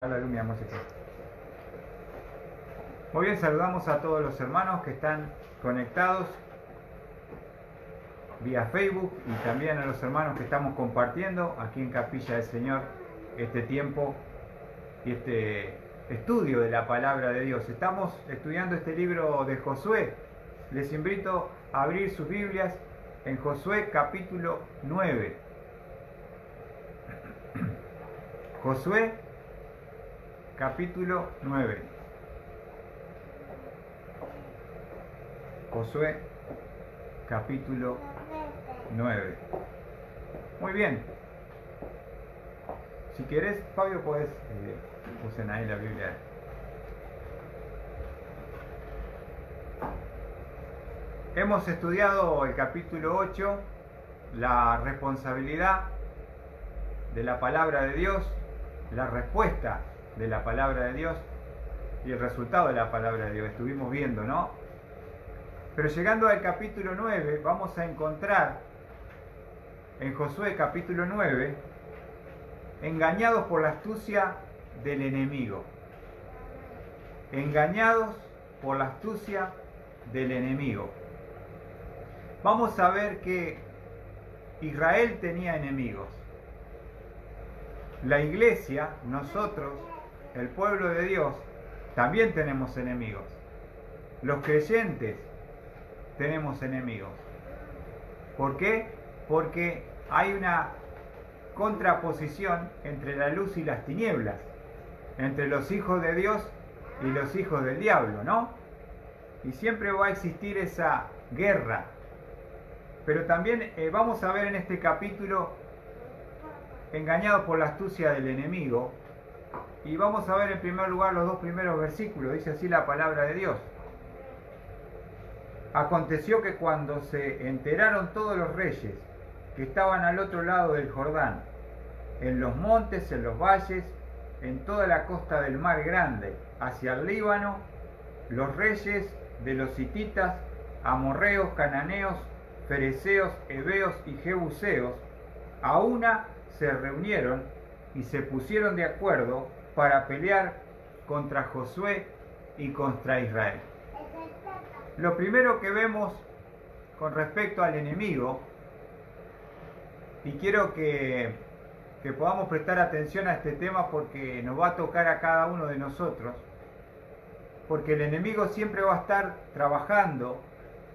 La lumia música. Muy bien, saludamos a todos los hermanos que están conectados vía Facebook y también a los hermanos que estamos compartiendo aquí en Capilla del Señor este tiempo y este estudio de la palabra de Dios. Estamos estudiando este libro de Josué. Les invito a abrir sus Biblias en Josué capítulo 9. Josué capítulo 9. Josué capítulo 9. Muy bien. Si querés, Fabio, podés usen ahí la Biblia. Hemos estudiado el capítulo 8, la responsabilidad de la palabra de Dios, la respuesta de la palabra de Dios y el resultado de la palabra de Dios. Estuvimos viendo, ¿no? Pero llegando al capítulo 9, vamos a encontrar en Josué capítulo 9, engañados por la astucia del enemigo. Engañados por la astucia del enemigo. Vamos a ver que Israel tenía enemigos. La iglesia, nosotros, el pueblo de Dios, también tenemos enemigos. Los creyentes tenemos enemigos. ¿Por qué? Porque hay una contraposición entre la luz y las tinieblas, entre los hijos de Dios y los hijos del diablo, ¿no? Y siempre va a existir esa guerra. Pero también vamos a ver en este capítulo, engañados por la astucia del enemigo, y vamos a ver en primer lugar los dos primeros versículos. Dice así la palabra de Dios. Aconteció que cuando se enteraron todos los reyes que estaban al otro lado del Jordán, en los montes, en los valles, en toda la costa del mar grande, hacia el Líbano, los reyes de los hititas, amorreos, cananeos, fereceos, heveos y jebuseos, a una se reunieron y se pusieron de acuerdo para pelear contra Josué y contra Israel. Lo primero que vemos con respecto al enemigo, y quiero que podamos prestar atención a este tema porque nos va a tocar a cada uno de nosotros, porque el enemigo siempre va a estar trabajando,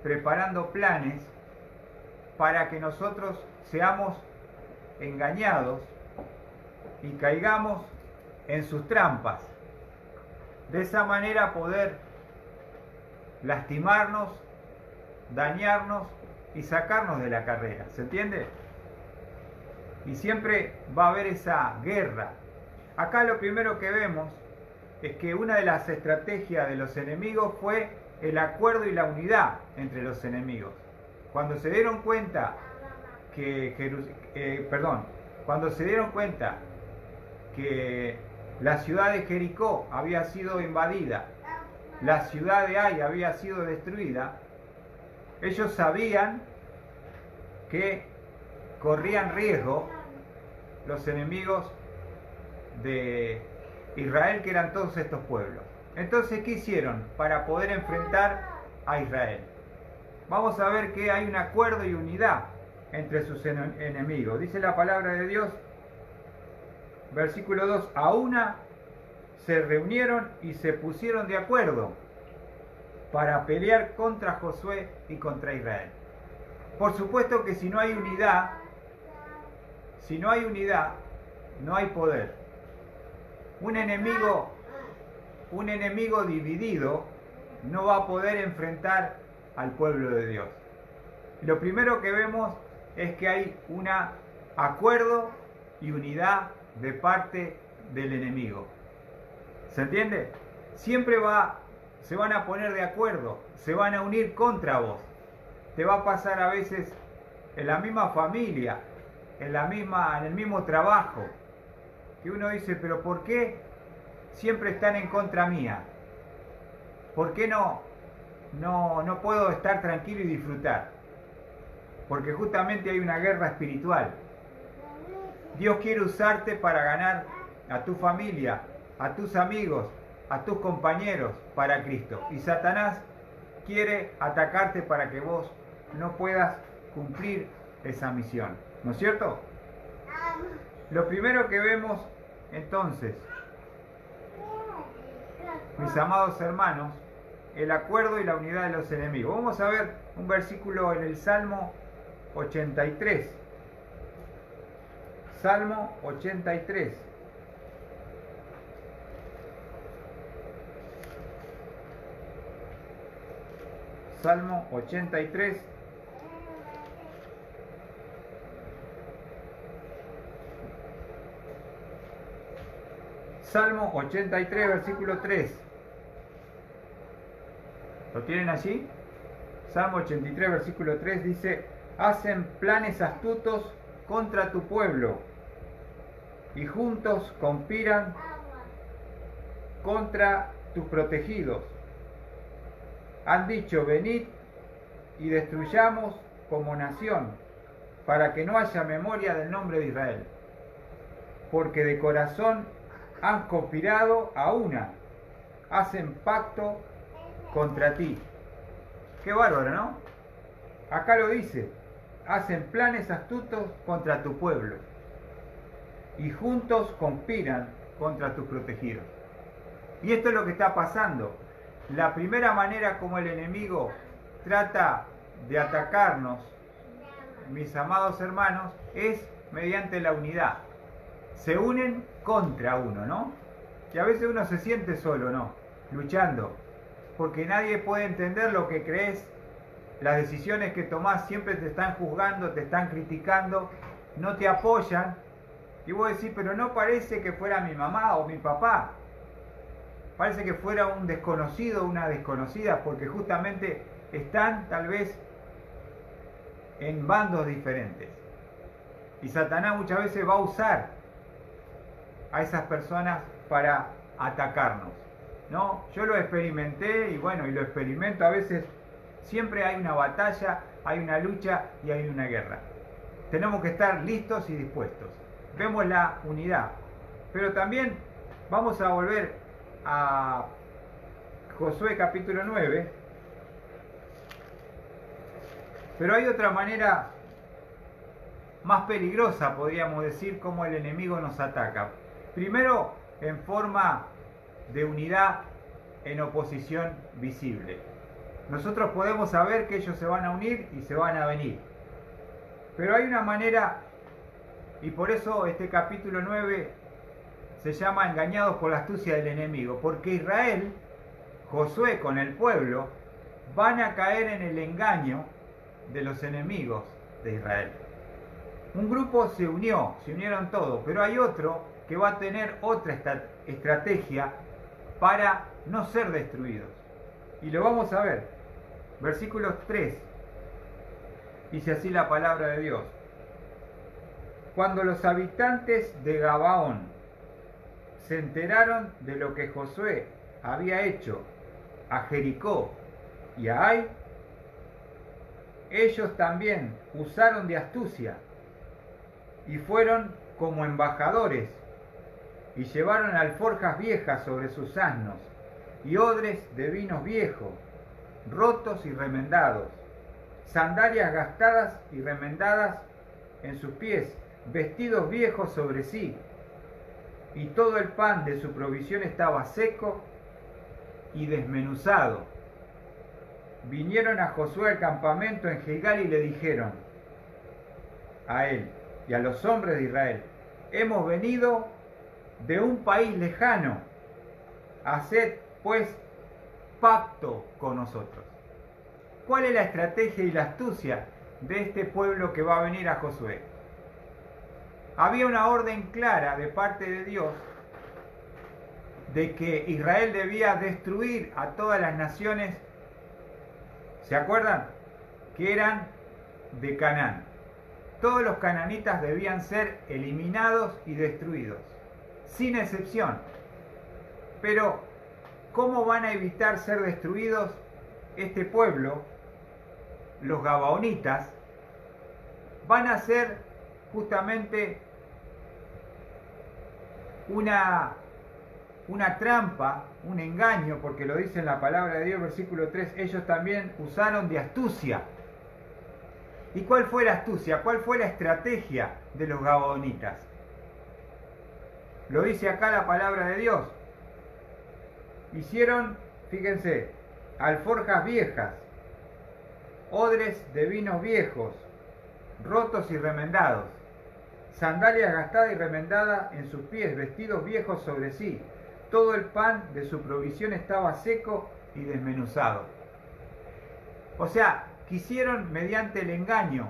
preparando planes para que nosotros seamos engañados y caigamos en sus trampas. De esa manera poder lastimarnos, dañarnos y sacarnos de la carrera. ¿Se entiende? Y siempre va a haber esa guerra. Acá lo primero que vemos es que una de las estrategias de los enemigos fue el acuerdo y la unidad entre los enemigos. Cuando se dieron cuenta cuando se dieron cuenta que la ciudad de Jericó había sido invadida, la ciudad de Ai había sido destruida, ellos sabían que corrían riesgo los enemigos de Israel, que eran todos estos pueblos. Entonces, ¿qué hicieron para poder enfrentar a Israel? Vamos a ver que hay un acuerdo y unidad entre sus enemigos. Dice la palabra de Dios, versículo 2, a una se reunieron y se pusieron de acuerdo para pelear contra Josué y contra Israel. Por supuesto que si no hay unidad, no hay poder. Un enemigo dividido no va a poder enfrentar al pueblo de Dios. Lo primero que vemos es que hay un acuerdo y unidad de parte del enemigo. ¿Se entiende? Siempre se van a poner de acuerdo, se van a unir contra vos. Te va a pasar a veces en la misma familia, en el mismo trabajo, que uno dice, pero ¿por qué siempre están en contra mía? ¿Por qué no puedo estar tranquilo y disfrutar? Porque justamente hay una guerra espiritual. Dios quiere usarte para ganar a tu familia, a tus amigos, a tus compañeros para Cristo. Y Satanás quiere atacarte para que vos no puedas cumplir esa misión. ¿No es cierto? Lo primero que vemos entonces, mis amados hermanos, el acuerdo y la unidad de los enemigos. Vamos a ver un versículo en el Salmo 83. Salmo 83. Salmo 83. Salmo 83, versículo 3. ¿Lo tienen allí? Salmo 83, versículo 3 dice: hacen planes astutos contra tu pueblo y juntos conspiran contra tus protegidos. Han dicho: venid y destruyamos como nación, para que no haya memoria del nombre de Israel. Porque de corazón han conspirado a una, hacen pacto contra ti. Qué bárbaro, ¿no? Acá lo dice: hacen planes astutos contra tu pueblo y juntos conspiran contra tus protegidos. Y esto es lo que está pasando. La primera manera como el enemigo trata de atacarnos, mis amados hermanos, es mediante la unidad. Se unen contra uno, ¿no? Y a veces uno se siente solo, ¿no? Luchando, porque nadie puede entender lo que crees, las decisiones que tomás, siempre te están juzgando, te están criticando, no te apoyan, y vos decís: pero no parece que fuera mi mamá o mi papá, parece que fuera un desconocido, una desconocida, porque justamente están tal vez en bandos diferentes. Y Satanás muchas veces va a usar a esas personas para atacarnos, ¿no? Yo lo experimenté y bueno, y lo experimento a veces. Siempre hay una batalla, hay una lucha y hay una guerra. Tenemos que estar listos y dispuestos. Vemos la unidad, pero también vamos a volver a Josué capítulo 9. Pero hay otra manera más peligrosa, podríamos decir, cómo el enemigo nos ataca. Primero, en forma de unidad en oposición visible. Nosotros podemos saber que ellos se van a unir y se van a venir. Pero hay una manera, y por eso este capítulo 9 se llama Engañados por la astucia del enemigo, porque Israel, Josué con el pueblo, van a caer en el engaño de los enemigos de Israel. Un grupo se unieron todos, pero hay otro que va a tener otra estrategia para no ser destruidos. Y lo vamos a ver. Versículo 3. Dice así la palabra de Dios: cuando los habitantes de Gabaón se enteraron de lo que Josué había hecho a Jericó y a Ai, ellos también usaron de astucia y fueron como embajadores y llevaron alforjas viejas sobre sus asnos y odres de vinos viejos, rotos y remendados, sandalias gastadas y remendadas en sus pies, vestidos viejos sobre sí, y todo el pan de su provisión estaba seco y desmenuzado. Vinieron a Josué al campamento en Gilgal y le dijeron a él y a los hombres de Israel: hemos venido de un país lejano, haced pues pacto con nosotros. ¿Cuál es la estrategia y la astucia de este pueblo que va a venir a Josué? Había una orden clara de parte de Dios de que Israel debía destruir a todas las naciones, ¿se acuerdan? Que eran de Canaán. Todos los cananitas debían ser eliminados y destruidos, sin excepción. Pero, ¿cómo van a evitar ser destruidos este pueblo? Los gabaonitas van a ser justamente una una trampa, un engaño, porque lo dice en la palabra de Dios, versículo 3, ellos también usaron de astucia. ¿Y cuál fue la astucia? ¿Cuál fue la estrategia de los gabaonitas? Lo dice acá la palabra de Dios. Hicieron, fíjense, alforjas viejas, odres de vinos viejos, rotos y remendados, sandalias gastadas y remendadas en sus pies, vestidos viejos sobre sí. Todo el pan de su provisión estaba seco y desmenuzado. O sea, quisieron mediante el engaño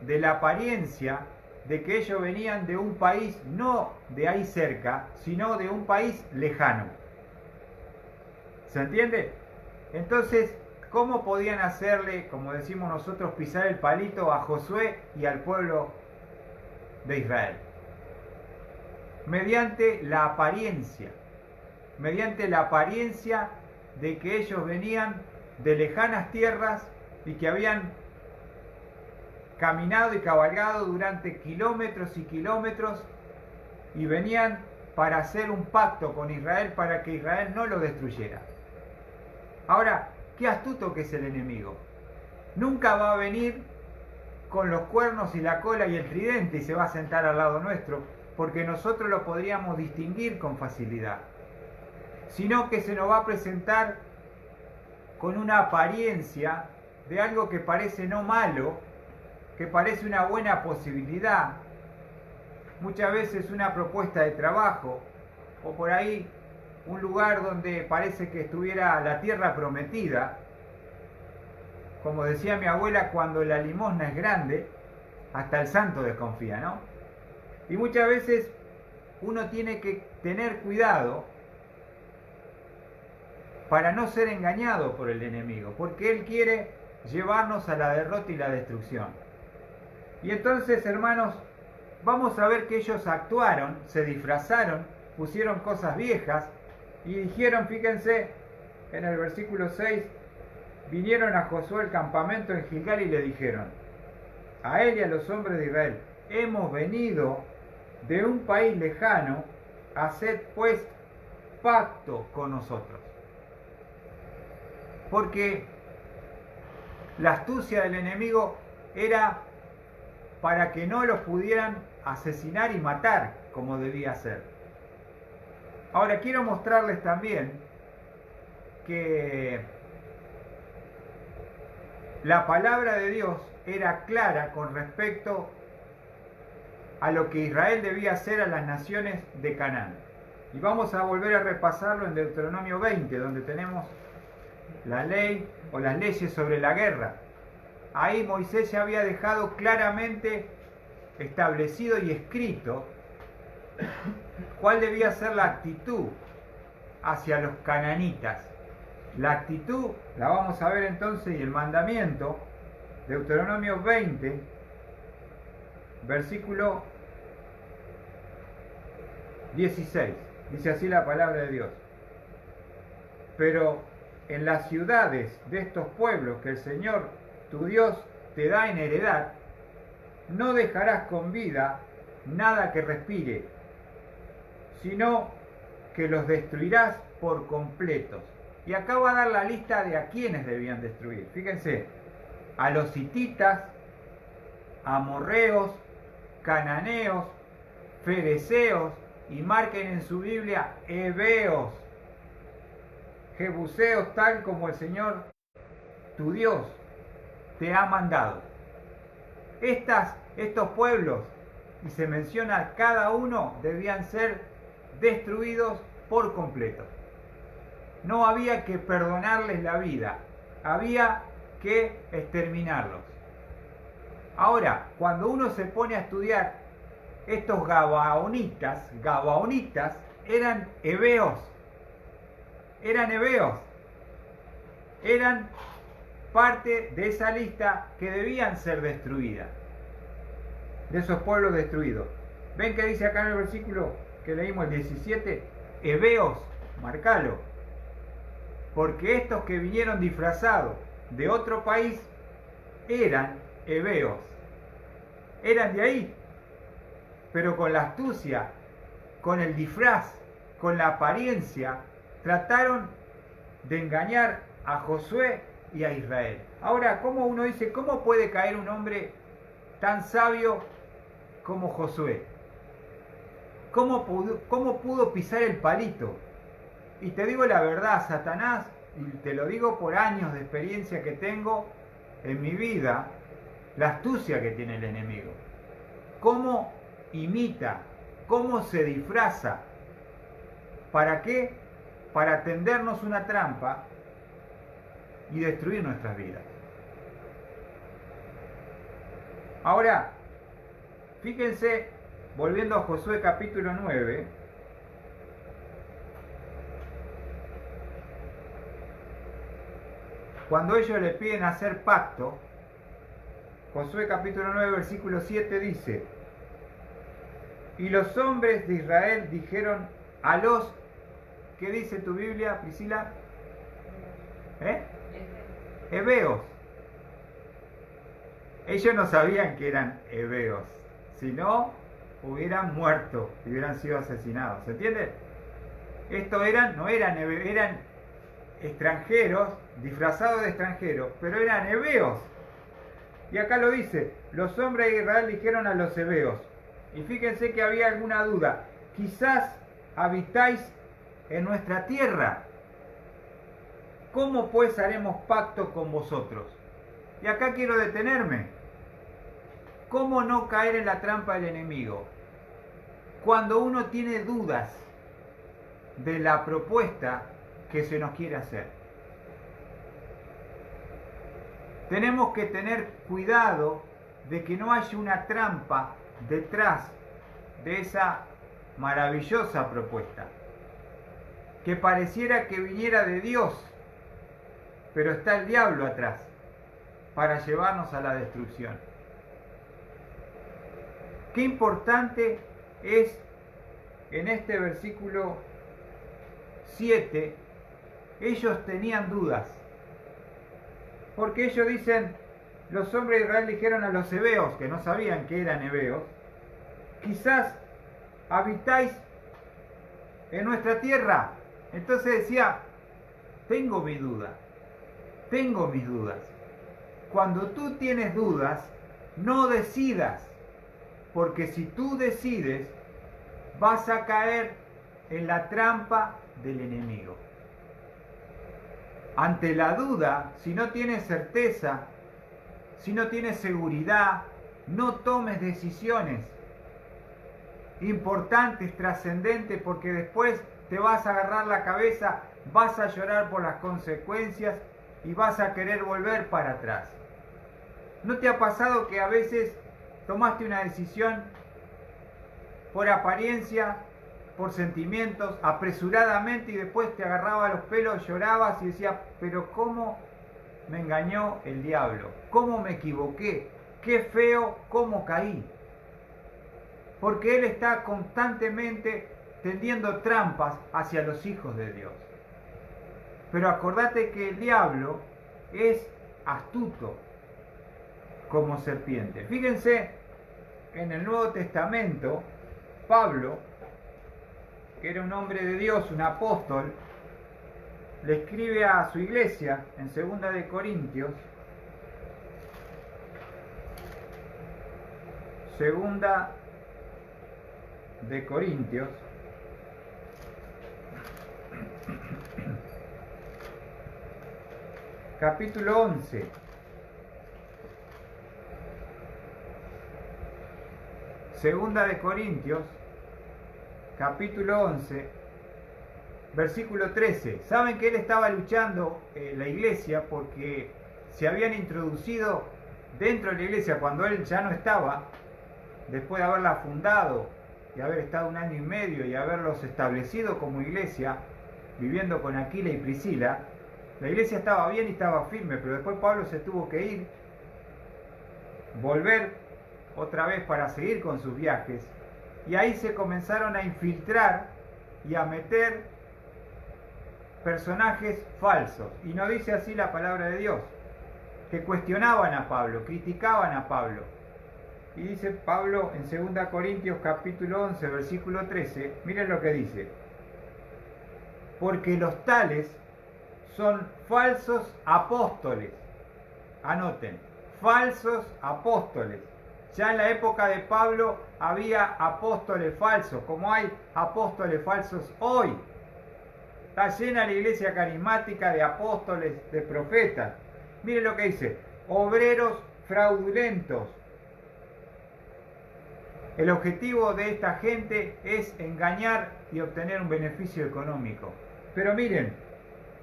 de la apariencia de que ellos venían de un país no de ahí cerca, sino de un país lejano. ¿Se entiende? Entonces, ¿cómo podían hacerle, como decimos nosotros, pisar el palito a Josué y al pueblo de Israel? Mediante la apariencia de que ellos venían de lejanas tierras y que habían caminado y cabalgado durante kilómetros y kilómetros y venían para hacer un pacto con Israel para que Israel no lo destruyera. Ahora, qué astuto que es el enemigo. Nunca va a venir con los cuernos y la cola y el tridente y se va a sentar al lado nuestro, porque nosotros lo podríamos distinguir con facilidad, sino que se nos va a presentar con una apariencia de algo que parece no malo, que parece una buena posibilidad, muchas veces una propuesta de trabajo, o por ahí un lugar donde parece que estuviera la tierra prometida. Como decía mi abuela, cuando la limosna es grande, hasta el santo desconfía, ¿no? Y muchas veces uno tiene que tener cuidado para no ser engañado por el enemigo, porque él quiere llevarnos a la derrota y la destrucción. Y entonces, hermanos, vamos a ver que ellos actuaron, se disfrazaron, pusieron cosas viejas y dijeron, fíjense, en el versículo 6, vinieron a Josué al campamento en Gilgal y le dijeron, a él y a los hombres de Israel, hemos venido de un país lejano, haced pues pacto con nosotros. Porque la astucia del enemigo era para que no los pudieran asesinar y matar como debía ser. Ahora quiero mostrarles también que la palabra de Dios era clara con respecto a lo que Israel debía hacer a las naciones de Canaán. Y vamos a volver a repasarlo en Deuteronomio 20, donde tenemos la ley o las leyes sobre la guerra. Ahí Moisés ya había dejado claramente establecido y escrito cuál debía ser la actitud hacia los cananitas. La actitud la vamos a ver entonces, y el mandamiento, Deuteronomio 20, versículo 16. Dice así la palabra de Dios. Pero en las ciudades de estos pueblos que el Señor tu Dios te da en heredad, no dejarás con vida nada que respire, sino que los destruirás por completos. Y acá va a dar la lista de a quienes debían destruir. Fíjense, a los hititas, amorreos, cananeos, fereceos, y marquen en su Biblia heveos, jebuseos, tal como el Señor tu Dios te ha mandado. Estos pueblos, y se menciona cada uno, debían ser destruidos por completo. No había que perdonarles la vida, había que exterminarlos. Ahora, cuando uno se pone a estudiar estos gabaonitas eran heveos, eran parte de esa lista que debían ser destruidas, de esos pueblos destruidos. ¿Ven que dice acá en el versículo que leímos, el 17? Heveos, marcalo, porque estos que vinieron disfrazados de otro país eran heveos, eran de ahí, pero con la astucia, con el disfraz, con la apariencia, trataron de engañar a Josué y a Israel. Ahora, ¿cómo uno dice, cómo puede caer un hombre tan sabio como Josué? ¿Cómo pudo pisar el palito? Y te digo la verdad, Satanás, y te lo digo por años de experiencia que tengo en mi vida, la astucia que tiene el enemigo. Cómo imita, cómo se disfraza. ¿Para qué? Para tendernos una trampa y destruir nuestras vidas. Ahora, fíjense, volviendo a Josué capítulo 9, cuando ellos le piden hacer pacto, Josué capítulo 9, versículo 7 dice: y los hombres de Israel dijeron a los, ¿qué dice tu Biblia, Priscila? Heveos. Ellos no sabían que eran heveos, si no hubieran muerto y hubieran sido asesinados. ¿Se entiende? Estos no eran heveos, eran extranjeros, disfrazados de extranjeros, pero eran heveos. Y acá lo dice: los hombres de Israel dijeron a los heveos. Y fíjense que había alguna duda. Quizás habitáis en nuestra tierra. ¿Cómo pues haremos pacto con vosotros? Y acá quiero detenerme. ¿Cómo no caer en la trampa del enemigo? Cuando uno tiene dudas de la propuesta que se nos quiere hacer. Tenemos que tener cuidado de que no haya una trampa detrás de esa maravillosa propuesta, que pareciera que viniera de Dios, pero está el diablo atrás para llevarnos a la destrucción. Qué importante es en este versículo 7, ellos tenían dudas, porque ellos dicen, los hombres de Israel dijeron a los heveos, que no sabían que eran heveos, quizás habitáis en nuestra tierra. Entonces decía, tengo mis dudas. Cuando tú tienes dudas, no decidas, porque si tú decides, vas a caer en la trampa del enemigo. Ante la duda, si no tienes certeza, si no tienes seguridad, no tomes decisiones importantes, trascendentes, porque después te vas a agarrar la cabeza, vas a llorar por las consecuencias y vas a querer volver para atrás. ¿No te ha pasado que a veces tomaste una decisión por apariencia, por sentimientos, apresuradamente, y después te agarraba los pelos, llorabas y decías, pero cómo me engañó el diablo, cómo me equivoqué, qué feo, cómo caí? Porque él está constantemente tendiendo trampas hacia los hijos de Dios. Pero acordate que el diablo es astuto como serpiente. Fíjense, en el Nuevo Testamento, Pablo, que era un hombre de Dios, un apóstol, le escribe a su iglesia en 2 de Corintios, capítulo 11. Segunda de Corintios, capítulo 11, versículo 13. Saben que él estaba luchando la iglesia porque se habían introducido dentro de la iglesia cuando él ya no estaba, después de haberla fundado y haber estado 1 año y medio y haberlos establecido como iglesia, viviendo con Aquila y Priscila. La iglesia estaba bien y estaba firme, pero después Pablo se tuvo que ir, volver otra vez para seguir con sus viajes, y ahí se comenzaron a infiltrar y a meter personajes falsos, y no dice así la palabra de Dios, que cuestionaban a Pablo, criticaban a Pablo. Y dice Pablo en 2 Corintios capítulo 11 versículo 13, miren lo que dice: porque los tales son falsos apóstoles. Anoten, falsos apóstoles. Ya en la época de Pablo había apóstoles falsos, como hay apóstoles falsos hoy. Está llena la iglesia carismática de apóstoles, de profetas. Miren lo que dice, obreros fraudulentos. El objetivo de esta gente es engañar y obtener un beneficio económico. Pero miren,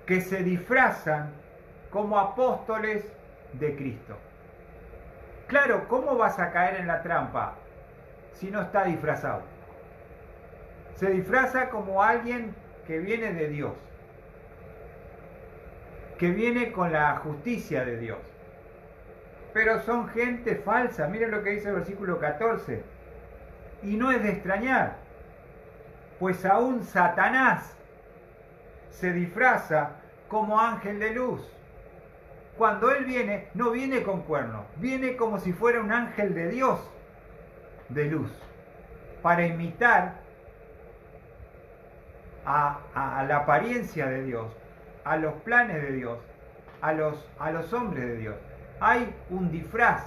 que se disfrazan como apóstoles de Cristo. Claro, ¿cómo vas a caer en la trampa si no está disfrazado? Se disfraza como alguien que viene de Dios, que viene con la justicia de Dios. Pero son gente falsa. Miren lo que dice el versículo 14. Y no es de extrañar, pues aún Satanás se disfraza como ángel de luz. Cuando él viene, no viene con cuernos, viene como si fuera un ángel de Dios, de luz, para imitar a la apariencia de Dios, a los planes de Dios, a los hombres de Dios. Hay un disfraz.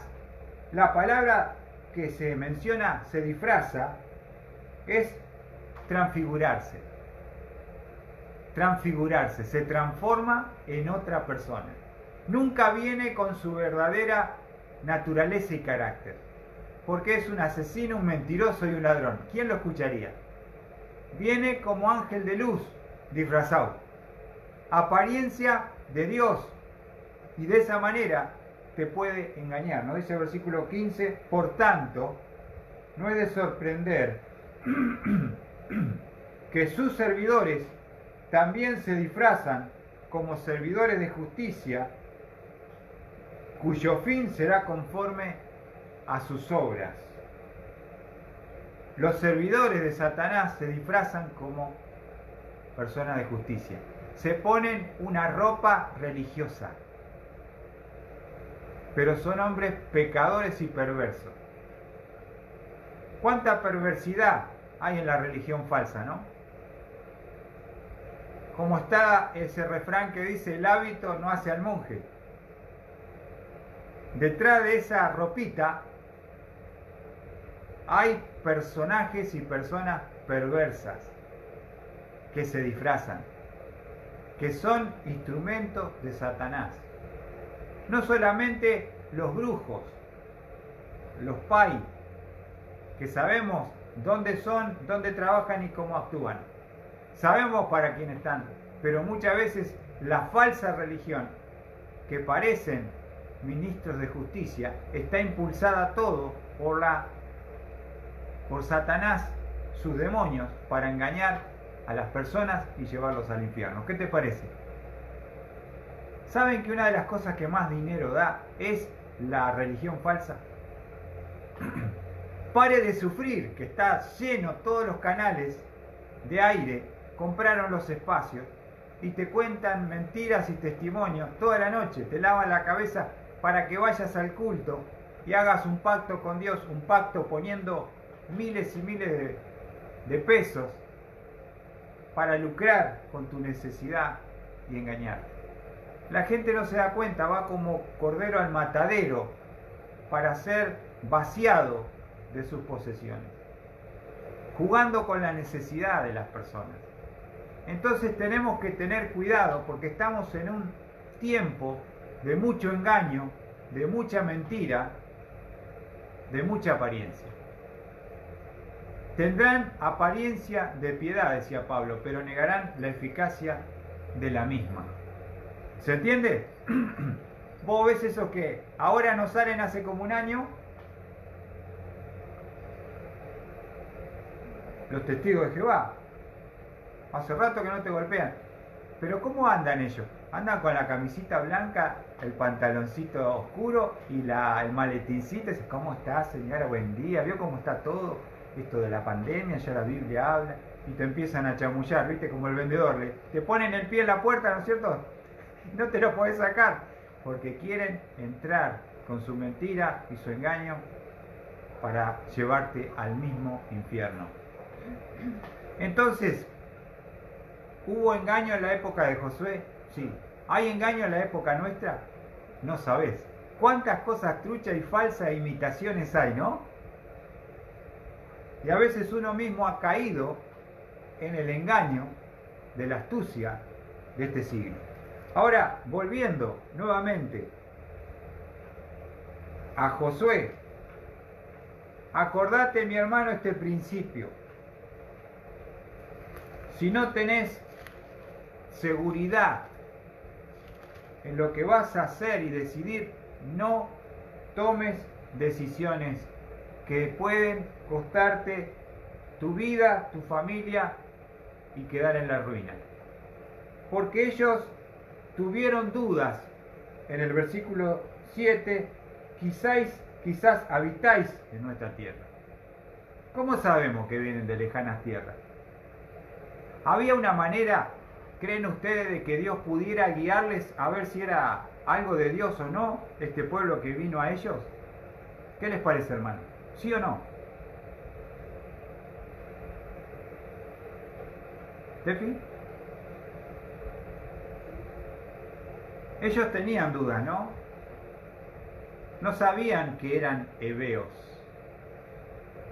La palabra que se menciona, se disfraza, es transfigurarse. Transfigurarse, se transforma en otra persona. Nunca viene con su verdadera naturaleza y carácter, porque es un asesino, un mentiroso y un ladrón. ¿Quién lo escucharía? Viene como ángel de luz, disfrazado, apariencia de Dios, y de esa manera te puede engañar. ¿No? Dice el versículo 15, por tanto, no es de sorprender que sus servidores también se disfrazan como servidores de justicia, cuyo fin será conforme a sus obras. Los servidores de Satanás se disfrazan como personas de justicia. Se ponen una ropa religiosa, pero son hombres pecadores y perversos. ¿Cuánta perversidad hay en la religión falsa, no? Como está ese refrán que dice, el hábito no hace al monje. Detrás de esa ropita hay personajes y personas perversas que se disfrazan, que son instrumentos de Satanás. No solamente los brujos, los pai, que sabemos dónde son, dónde trabajan y cómo actúan. Sabemos para quién están, pero muchas veces la falsa religión, que parecen ministros de justicia, está impulsada todo por Satanás, sus demonios, para engañar a las personas y llevarlos al infierno. ¿Qué te parece? ¿Saben que una de las cosas que más dinero da es la religión falsa? Pare de sufrir, que está lleno todos los canales de aire, compraron los espacios y te cuentan mentiras y testimonios toda la noche, te lavan la cabeza para que vayas al culto y hagas un pacto con Dios, un pacto poniendo miles y miles de pesos para lucrar con tu necesidad y engañar. La gente no se da cuenta, va como cordero al matadero para ser vaciado de sus posesiones, jugando con la necesidad de las personas. Entonces tenemos que tener cuidado porque estamos en un tiempo de mucho engaño, de mucha mentira, de mucha apariencia. Tendrán apariencia de piedad, decía Pablo, pero negarán la eficacia de la misma. ¿Se entiende? Vos ves eso que ahora no salen hace como un año, los testigos de Jehová. Hace rato que no te golpean. Pero ¿cómo andan ellos? Andan con la camisita blanca, el pantaloncito oscuro y el maletincito. ¿Cómo está, señora? Buen día. ¿Vio cómo está todo? Esto de la pandemia, ya la Biblia habla. Y te empiezan a chamullar, ¿viste? Como el vendedor. Te ponen el pie en la puerta, ¿no es cierto? No te lo podés sacar. Porque quieren entrar con su mentira y su engaño para llevarte al mismo infierno. Entonces, ¿Hubo engaño en la época de Josué? Sí. ¿Hay engaño en la época nuestra? No sabés. ¿Cuántas cosas truchas y falsas e imitaciones hay, no? Y a veces uno mismo ha caído en el engaño de la astucia de este siglo. Ahora, volviendo nuevamente a Josué, acordate, mi hermano, este principio. Si no tenés seguridad en lo que vas a hacer y decidir, no tomes decisiones que pueden costarte tu vida, tu familia y quedar en la ruina. Porque ellos tuvieron dudas. En el versículo 7, quizás habitáis en nuestra tierra. ¿Cómo sabemos que vienen de lejanas tierras? ¿Había una manera, creen ustedes, de que Dios pudiera guiarles a ver si era algo de Dios o no, este pueblo que vino a ellos? ¿Qué les parece, hermano? ¿Sí o no? ¿Tefi? Ellos tenían dudas, ¿no? No sabían que eran heveos.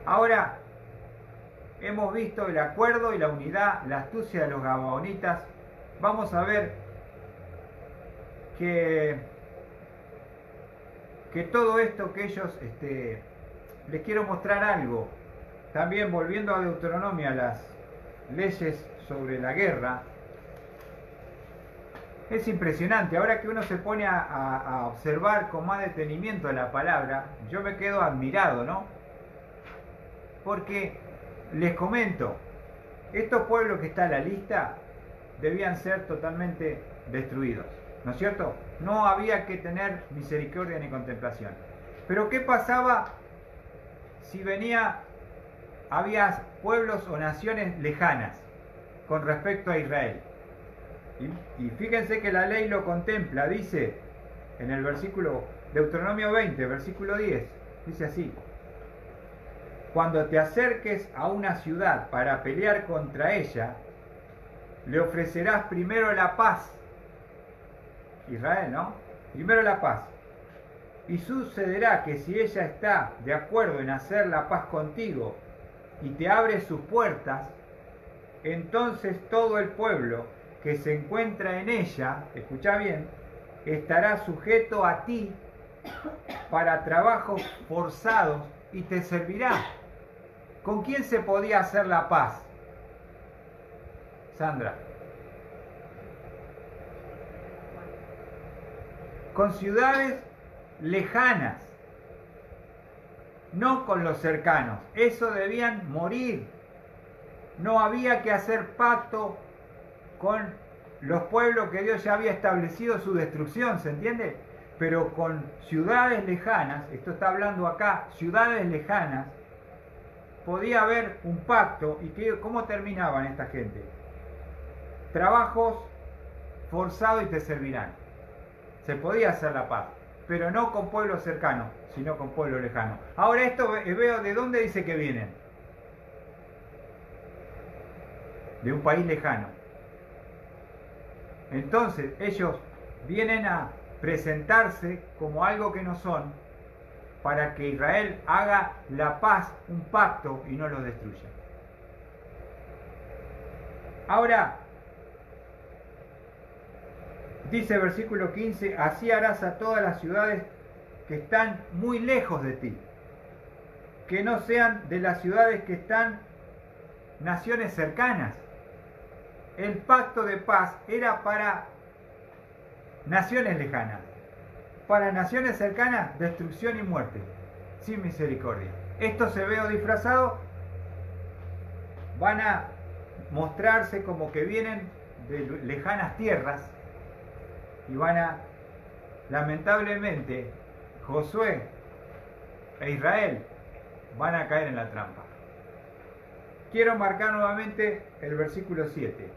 Ahora, hemos visto el acuerdo y la unidad, la astucia de los gabaonitas. Vamos a ver que todo esto que ellos, les quiero mostrar algo. También volviendo a Deuteronomio, a las leyes sobre la guerra. Es impresionante, ahora que uno se pone a observar con más detenimiento la palabra, yo me quedo admirado, ¿no? Porque, les comento, estos pueblos que está en la lista debían ser totalmente destruidos, ¿no es cierto? No había que tener misericordia ni contemplación. Pero ¿qué pasaba si había pueblos o naciones lejanas con respecto a Israel? Y fíjense que la ley lo contempla, dice en el versículo, Deuteronomio 20, versículo 10, dice así: cuando te acerques a una ciudad para pelear contra ella, le ofrecerás primero la paz. Israel, ¿no? Primero la paz. Y sucederá que si ella está de acuerdo en hacer la paz contigo y te abre sus puertas, entonces todo el pueblo que se encuentra en ella, escucha bien, estará sujeto a ti para trabajos forzados y te servirá. ¿Con quién se podía hacer la paz? Sandra. Con ciudades lejanas, no con los cercanos. Eso debían morir. No había que hacer pacto con los pueblos que Dios ya había establecido su destrucción, ¿se entiende? Pero con ciudades lejanas, esto está hablando acá, ciudades lejanas, podía haber un pacto. ¿Y cómo terminaban esta gente? Trabajos forzados y te servirán. Se podía hacer la paz, pero no con pueblos cercanos, sino con pueblos lejanos. Ahora esto veo de dónde dice que vienen. De un país lejano. Entonces ellos vienen a presentarse como algo que no son, para que Israel haga la paz, un pacto, y no los destruya. Ahora, dice versículo 15, así harás a todas las ciudades que están muy lejos de ti, que no sean de las ciudades que están naciones cercanas. El pacto de paz era para naciones lejanas. Para naciones cercanas, destrucción y muerte, sin misericordia. Esto se ve disfrazado, van a mostrarse como que vienen de lejanas tierras y lamentablemente, Josué e Israel van a caer en la trampa. Quiero marcar nuevamente el versículo 7.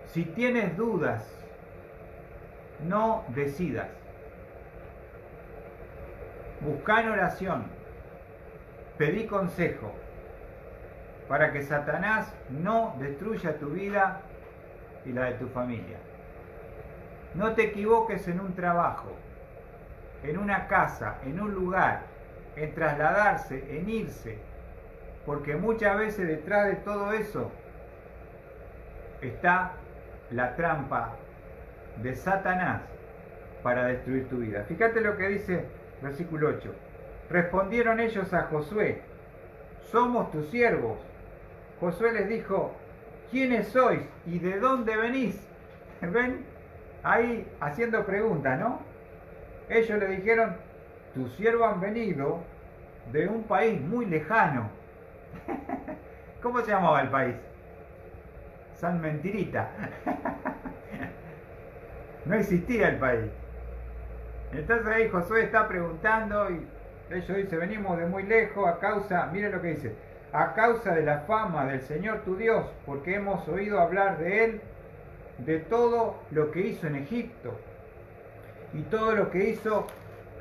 Si tienes dudas, no decidas. Buscá en oración, pedí consejo, para que Satanás no destruya tu vida y la de tu familia. No te equivoques en un trabajo, en una casa, en un lugar, en trasladarse, en irse, porque muchas veces detrás de todo eso está la trampa de Satanás para destruir tu vida. Fíjate lo que dice versículo 8. Respondieron ellos a Josué: somos tus siervos. Josué les dijo: ¿quiénes sois y de dónde venís? ¿Ven? Ahí haciendo preguntas, ¿no? Ellos le dijeron: tus siervos han venido de un país muy lejano. ¿Cómo se llamaba el país? San Mentirita. No existía el país. Entonces ahí Josué está preguntando y ellos dicen: venimos de muy lejos a causa, miren lo que dice, a causa de la fama del Señor tu Dios, porque hemos oído hablar de Él, de todo lo que hizo en Egipto y todo lo que hizo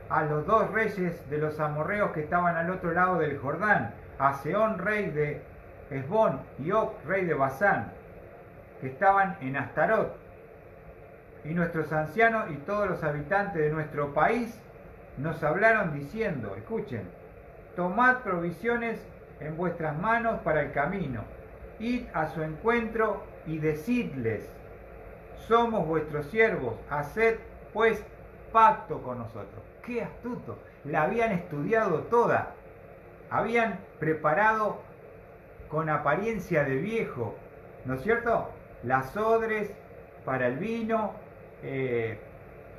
a los dos reyes de los amorreos que estaban al otro lado del Jordán, a Sehón, rey de Hesbón, y Og, rey de Basán, que estaban en Astarot. Y nuestros ancianos y todos los habitantes de nuestro país nos hablaron diciendo, escuchen, tomad provisiones en vuestras manos para el camino, id a su encuentro y decidles, somos vuestros siervos, haced pues pacto con nosotros. ¡Qué astuto! La habían estudiado toda, habían preparado con apariencia de viejo, ¿no es cierto? Las odres para el vino,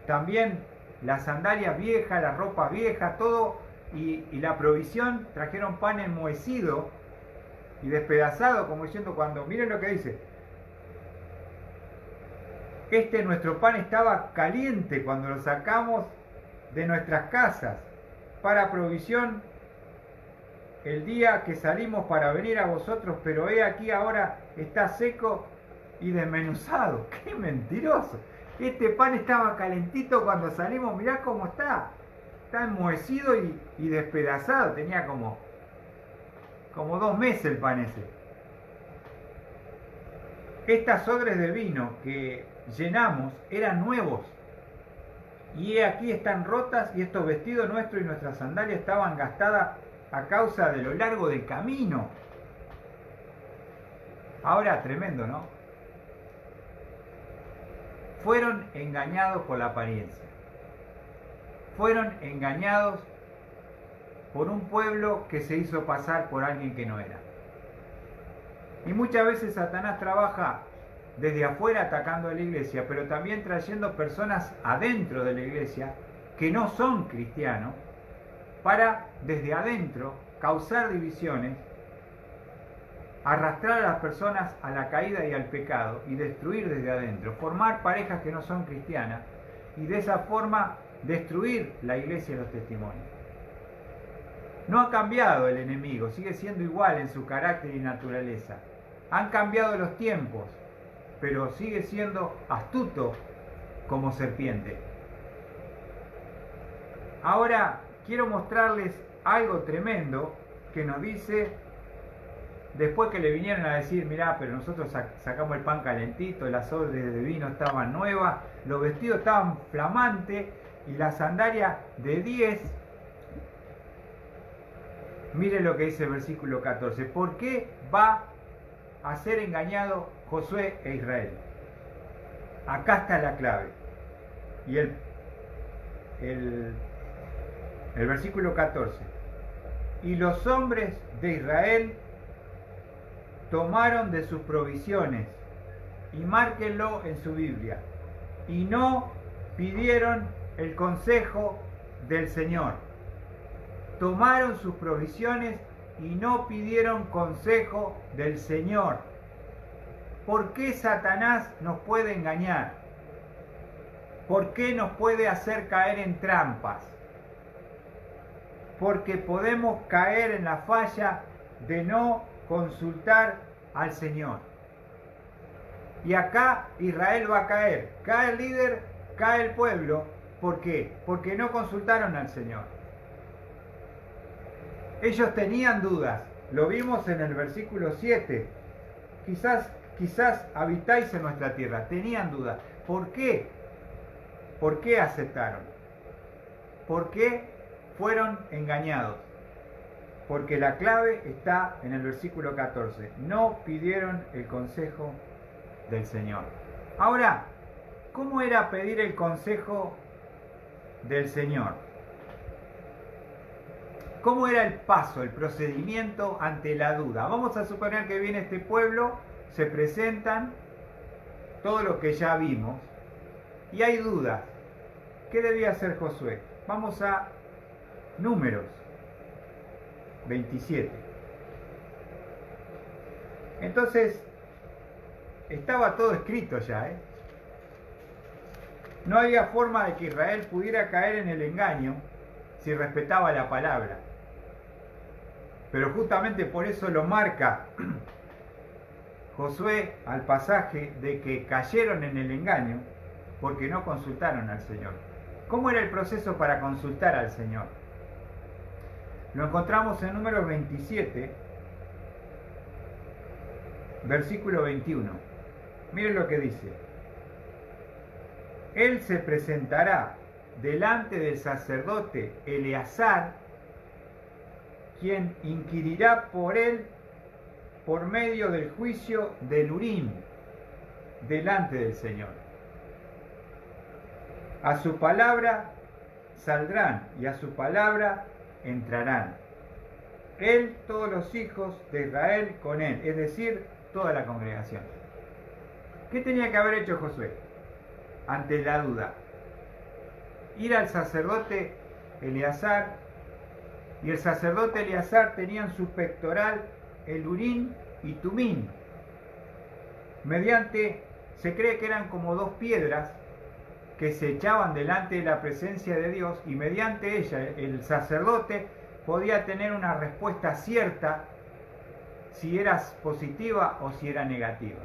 también las sandalias viejas, la ropa vieja, todo, y la provisión. Trajeron pan enmohecido y despedazado, como diciendo, cuando, miren lo que dice, nuestro pan estaba caliente cuando lo sacamos de nuestras casas para provisión el día que salimos para venir a vosotros, pero he aquí ahora está seco y desmenuzado. ¡Qué mentiroso! Este pan estaba calentito cuando salimos, mirá cómo está. Está enmohecido y despedazado. Tenía como 2 meses el pan ese. Estas odres de vino que llenamos eran nuevos. Y aquí están rotas, y estos vestidos nuestros y nuestras sandalias estaban gastadas a causa de lo largo del camino. Ahora, tremendo, ¿no? Fueron engañados por la apariencia. Fueron engañados por un pueblo que se hizo pasar por alguien que no era. Y muchas veces Satanás trabaja desde afuera atacando a la iglesia, pero también trayendo personas adentro de la iglesia que no son cristianos, para desde adentro causar divisiones, arrastrar a las personas a la caída y al pecado y destruir desde adentro, formar parejas que no son cristianas y de esa forma destruir la iglesia y los testimonios. No ha cambiado el enemigo, sigue siendo igual en su carácter y naturaleza. Han cambiado los tiempos, pero sigue siendo astuto como serpiente. Ahora quiero mostrarles algo tremendo que nos dice, después que le vinieron a decir, mirá, pero nosotros sacamos el pan calentito, las odres de vino estaban nuevas, los vestidos estaban flamantes y la sandalia de 10. Mire lo que dice el versículo 14. ¿Por qué va a ser engañado Josué e Israel? Acá está la clave. Y el versículo 14. Y los hombres de Israel tomaron de sus provisiones, y márquenlo en su Biblia, y no pidieron el consejo del Señor. Tomaron sus provisiones y no pidieron consejo del Señor. ¿Por qué Satanás nos puede engañar? ¿Por qué nos puede hacer caer en trampas? Porque podemos caer en la falla de no consultar al Señor. Y acá Israel va a caer. Cae el líder, cae el pueblo. ¿Por qué? Porque no consultaron al Señor. Ellos tenían dudas. Lo vimos en el versículo 7. Quizás quizás habitáis en nuestra tierra. Tenían dudas. ¿Por qué? ¿Por qué aceptaron? ¿Por qué fueron engañados? Porque la clave está en el versículo 14. No pidieron el consejo del Señor. Ahora, ¿cómo era pedir el consejo del Señor? ¿Cómo era el paso, el procedimiento ante la duda? Vamos a suponer que viene este pueblo, se presentan, todo lo que ya vimos, y hay dudas. ¿Qué debía hacer Josué? Vamos a Números 27. Entonces, estaba todo escrito ya, No había forma de que Israel pudiera caer en el engaño si respetaba la palabra. Pero justamente por eso lo marca Josué al pasaje de que cayeron en el engaño porque no consultaron al Señor. ¿Cómo era el proceso para consultar al Señor? Lo encontramos en Números 27, versículo 21. Miren lo que dice. Él se presentará delante del sacerdote Eleazar, quien inquirirá por él por medio del juicio del Urim delante del Señor. A su palabra saldrán y a su palabra entrarán. Él, todos los hijos de Israel con él, es decir, toda la congregación. ¿Qué tenía que haber hecho Josué ante la duda? Ir al sacerdote Eleazar, y el sacerdote Eleazar tenía en su pectoral el Urim y Tumim. Se cree que eran como dos piedras que se echaban delante de la presencia de Dios, y mediante ella el sacerdote podía tener una respuesta cierta si era positiva o si era negativa.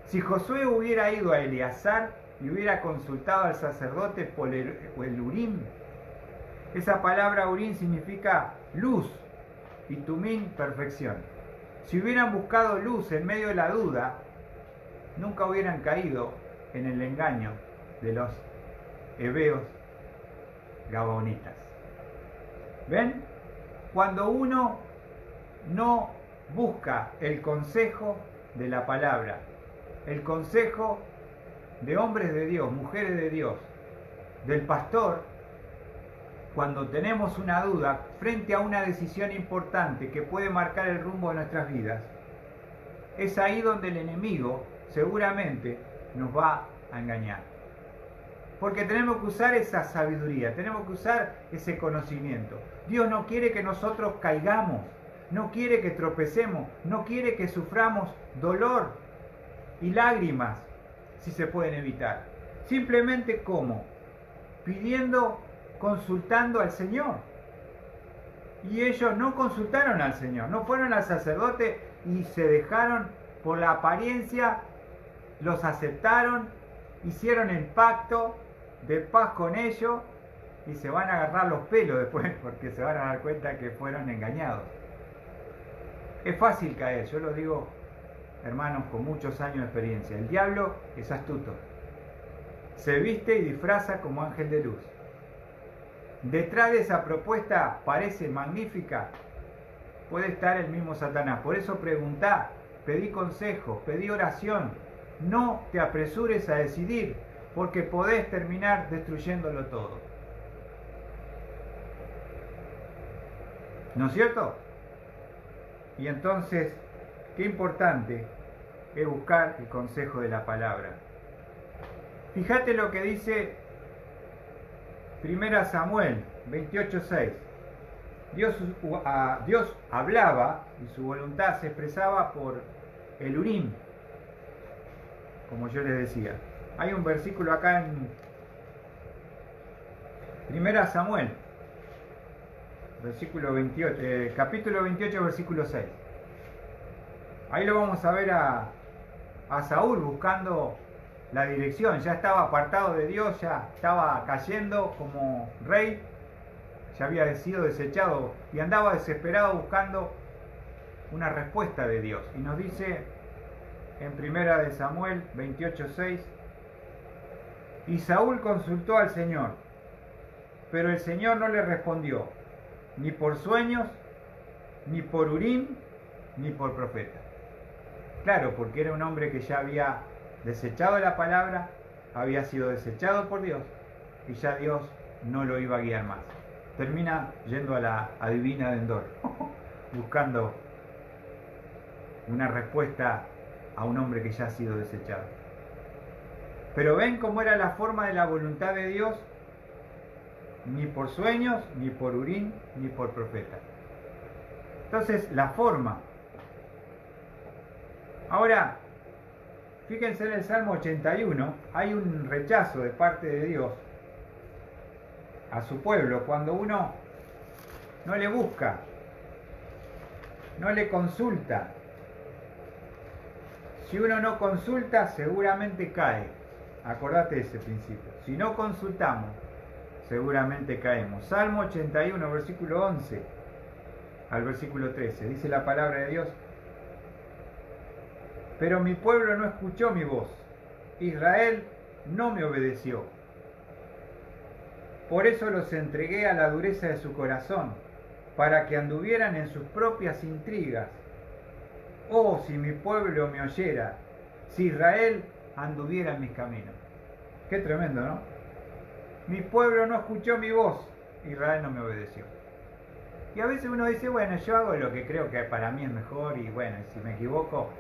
Si Josué hubiera ido a Eleazar y hubiera consultado al sacerdote por el Urim, esa palabra Urim significa luz y Tumim perfección. Si hubieran buscado luz en medio de la duda, nunca hubieran caído en el engaño de los heveos gabaonitas. ¿Ven? Cuando uno no busca el consejo de la palabra, el consejo de hombres de Dios, mujeres de Dios, del pastor, cuando tenemos una duda frente a una decisión importante que puede marcar el rumbo de nuestras vidas, es ahí donde el enemigo seguramente nos va a engañar. Porque tenemos que usar esa sabiduría, tenemos que usar ese conocimiento. Dios no quiere que nosotros caigamos, no quiere que tropecemos, no quiere que suframos dolor y lágrimas si se pueden evitar. Simplemente ¿cómo? Pidiendo, consultando al Señor. Y ellos no consultaron al Señor, no fueron al sacerdote y se dejaron por la apariencia, los aceptaron, hicieron el pacto de paz con ellos y se van a agarrar los pelos después porque se van a dar cuenta que fueron engañados. Es fácil caer, yo lo digo, hermanos, con muchos años de experiencia. El diablo es astuto, se viste y disfraza como ángel de luz. Detrás de esa propuesta parece magnífica, puede estar el mismo Satanás. Por eso preguntá, pedí consejo, pedí oración. No te apresures a decidir, porque podés terminar destruyéndolo todo. ¿No es cierto? Y entonces, qué importante es buscar el consejo de la palabra. Fíjate lo que dice 1 Samuel 28:6. Dios hablaba y su voluntad se expresaba por el Urim, como yo les decía. Hay un versículo acá en 1 Samuel, capítulo 28, versículo 6. Ahí lo vamos a ver a Saúl buscando la dirección. Ya estaba apartado de Dios, ya estaba cayendo como rey, ya había sido desechado y andaba desesperado buscando una respuesta de Dios. Y nos dice en primera de Samuel 28:6. Y Saúl consultó al Señor, pero el Señor no le respondió, ni por sueños, ni por Urim, ni por profeta. Claro, porque era un hombre que ya había desechado la palabra, había sido desechado por Dios, y ya Dios no lo iba a guiar más. Termina yendo a la adivina de Endor, buscando una respuesta a un hombre que ya ha sido desechado. Pero ven cómo era la forma de la voluntad de Dios, ni por sueños, ni por Urim, ni por profeta. Entonces, la forma. Ahora, fíjense en el Salmo 81, hay un rechazo de parte de Dios a su pueblo cuando uno no le busca, no le consulta. Si uno no consulta, seguramente cae. Acordate de ese principio. Si no consultamos, seguramente caemos. Salmo 81, versículo 11 al versículo 13. Dice la palabra de Dios: pero mi pueblo no escuchó mi voz, Israel no me obedeció. Por eso los entregué a la dureza de su corazón, para que anduvieran en sus propias intrigas. Oh, si mi pueblo me oyera, si Israel anduviera en mis caminos. Qué tremendo, ¿no? Mi pueblo no escuchó mi voz, Israel no me obedeció. Y a veces uno dice, bueno, yo hago lo que creo que para mí es mejor, y bueno, si me equivoco,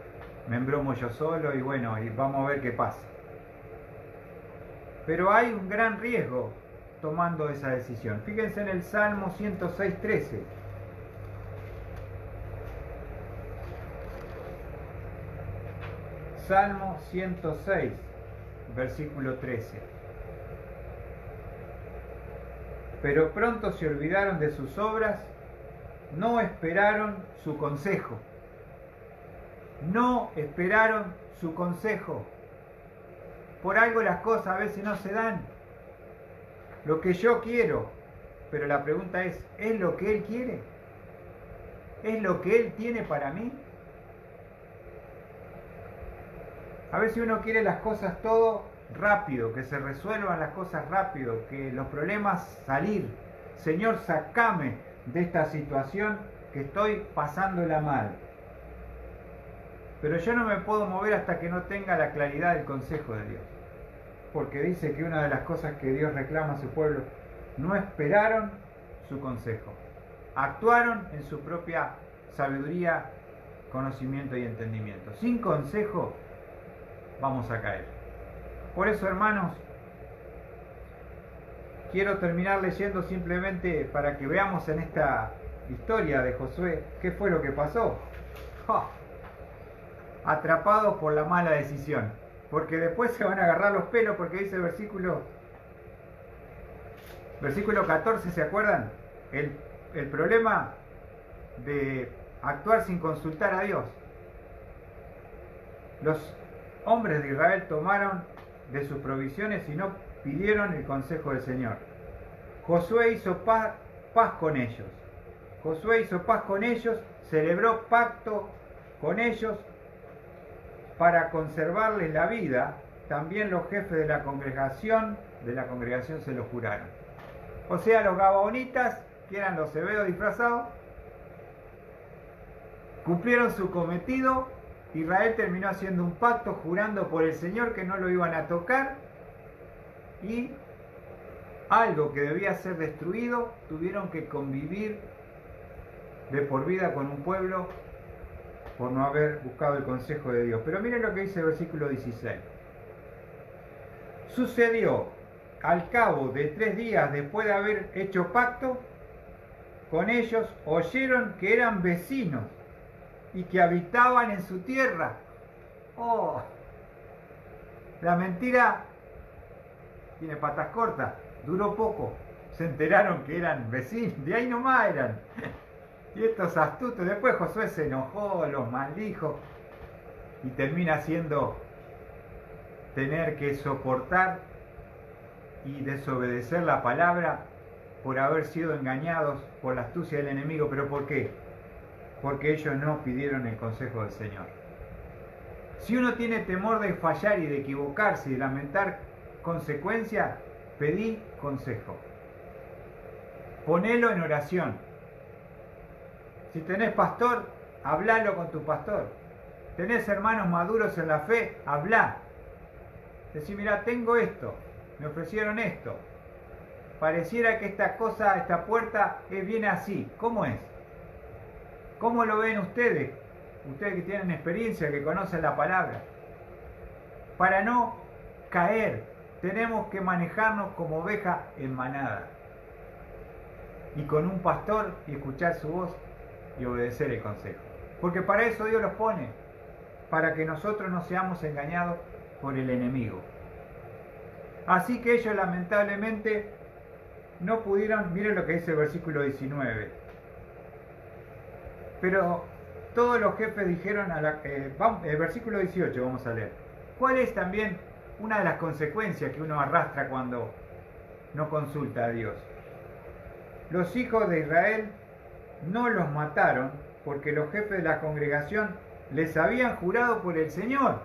me embromo yo solo, y bueno, y vamos a ver qué pasa. Pero hay un gran riesgo tomando esa decisión. Fíjense en el Salmo 106:13. Salmo 106, versículo 13. Pero pronto se olvidaron de sus obras, no esperaron su consejo. No esperaron su consejo. Por algo las cosas a veces no se dan. Lo que yo quiero, pero la pregunta ¿es lo que Él quiere? ¿Es lo que Él tiene para mí? A veces uno quiere las cosas todo rápido, que se resuelvan las cosas rápido, que los problemas salir. Señor, sacame de esta situación que estoy pasándola mal. Pero yo no me puedo mover hasta que no tenga la claridad del consejo de Dios. Porque dice que una de las cosas que Dios reclama a su pueblo, no esperaron su consejo. Actuaron en su propia sabiduría, conocimiento y entendimiento. Sin consejo vamos a caer. Por eso, hermanos, quiero terminar leyendo simplemente para que veamos en esta historia de Josué qué fue lo que pasó. Atrapados por la mala decisión, porque después se van a agarrar los pelos, porque dice el versículo 14, ¿se acuerdan? El problema de actuar sin consultar a Dios. Los hombres de Israel tomaron de sus provisiones y no pidieron el consejo del Señor. Josué hizo paz con ellos. Josué hizo paz con ellos, celebró pacto con ellos para conservarles la vida. También los jefes de la congregación se lo juraron. O sea, los gabaonitas, que eran los hebeos disfrazados, cumplieron su cometido. Israel terminó haciendo un pacto, jurando por el Señor que no lo iban a tocar, y algo que debía ser destruido, tuvieron que convivir de por vida con un pueblo por no haber buscado el consejo de Dios. Pero miren lo que dice el versículo 16. Sucedió al cabo de 3 días después de haber hecho pacto con ellos, oyeron que eran vecinos y que habitaban en su tierra. Oh, la mentira tiene patas cortas, duró poco. Se enteraron que eran vecinos, de ahí nomás eran. Y estos astutos, después Josué se enojó, los maldijo y termina haciendo tener que soportar y desobedecer la palabra por haber sido engañados por la astucia del enemigo. ¿Pero por qué? Porque ellos no pidieron el consejo del Señor. Si uno tiene temor de fallar y de equivocarse y de lamentar consecuencias, pedí consejo. Ponelo en oración. Si tenés pastor, hablalo con tu pastor. Tenés hermanos maduros en la fe, hablá. Decí, mirá, tengo esto, me ofrecieron esto. Pareciera que esta cosa, esta puerta, viene así. ¿Cómo es? ¿Cómo lo ven ustedes? Ustedes que tienen experiencia, que conocen la palabra. Para no caer, tenemos que manejarnos como oveja en manada. Y con un pastor y escuchar su voz y obedecer el consejo. Porque para eso Dios los pone. Para que nosotros no seamos engañados por el enemigo. Así que ellos lamentablemente no pudieron, miren lo que dice el versículo 19. Pero todos los jefes dijeron, el versículo 18 vamos a leer. ¿Cuál es también una de las consecuencias que uno arrastra cuando no consulta a Dios? Los hijos de Israel no los mataron porque los jefes de la congregación les habían jurado por el Señor,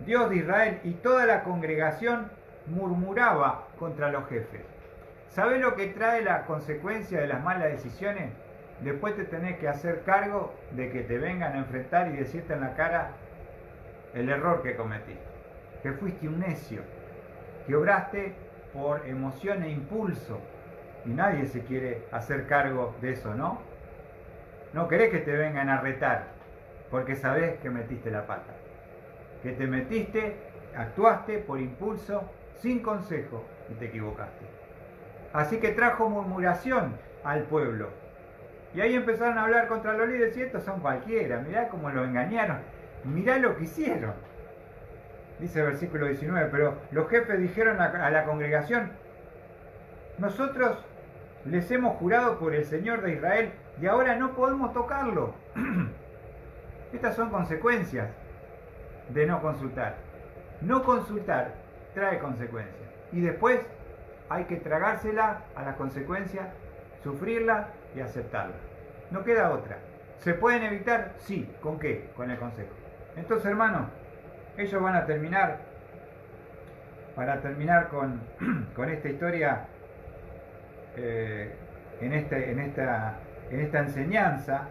Dios de Israel, y toda la congregación murmuraba contra los jefes. ¿Sabés lo que trae la consecuencia de las malas decisiones? Después te tenés que hacer cargo de que te vengan a enfrentar y decirte en la cara el error que cometiste, que fuiste un necio, que obraste por emoción e impulso, y nadie se quiere hacer cargo de eso, ¿no? No querés que te vengan a retar, porque sabés que metiste la pata, que te metiste, actuaste por impulso, sin consejo, y te equivocaste. Así que trajo murmuración al pueblo. Y ahí empezaron a hablar contra los líderes, y estos son cualquiera, mirá cómo lo engañaron, mirá lo que hicieron. Dice el versículo 19, pero los jefes dijeron a la congregación, nosotros les hemos jurado por el Señor de Israel y ahora no podemos tocarlo. Estas son consecuencias de no consultar. No consultar trae consecuencias. Y después hay que tragársela a las consecuencias, sufrirla y aceptarla. No queda otra. ¿Se pueden evitar? Sí. ¿Con qué? Con el consejo. Entonces, hermanos, ellos van a terminar, para terminar con esta historia, en esta enseñanza,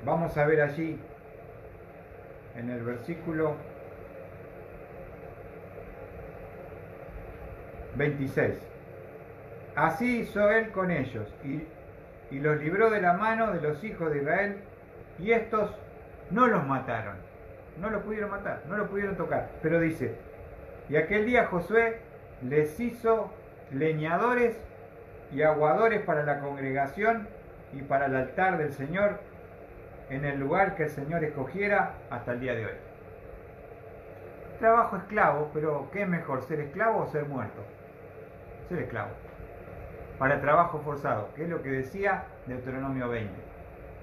vamos a ver allí en el versículo 26. Así hizo él con ellos y los libró de la mano de los hijos de Israel, y estos no los mataron, no los pudieron matar, no los pudieron tocar. Pero dice, y aquel día Josué les hizo leñadores y aguadores para la congregación y para el altar del Señor en el lugar que el Señor escogiera hasta el día de hoy. Trabajo esclavo, pero ¿qué es mejor, ser esclavo o ser muerto? Ser esclavo. Para trabajo forzado, que es lo que decía Deuteronomio 20.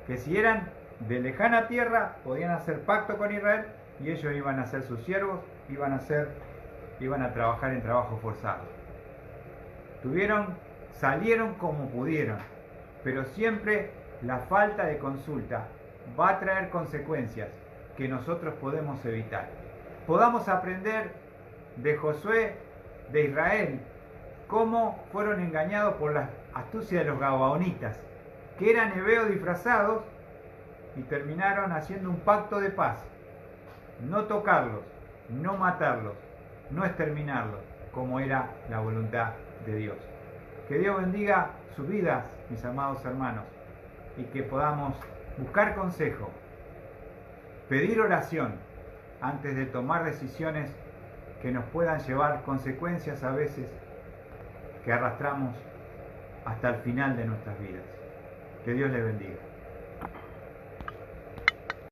Que si eran de lejana tierra, podían hacer pacto con Israel y ellos iban a ser sus siervos, iban a trabajar en trabajo forzado. Salieron como pudieron, pero siempre la falta de consulta va a traer consecuencias que nosotros podemos evitar. Podamos aprender de Josué, de Israel, cómo fueron engañados por la astucia de los gabaonitas, que eran hebeos disfrazados y terminaron haciendo un pacto de paz. No tocarlos, no matarlos, no exterminarlos, como era la voluntad de Dios. Que Dios bendiga sus vidas, mis amados hermanos, y que podamos buscar consejo, pedir oración antes de tomar decisiones que nos puedan llevar consecuencias a veces que arrastramos hasta el final de nuestras vidas. Que Dios les bendiga.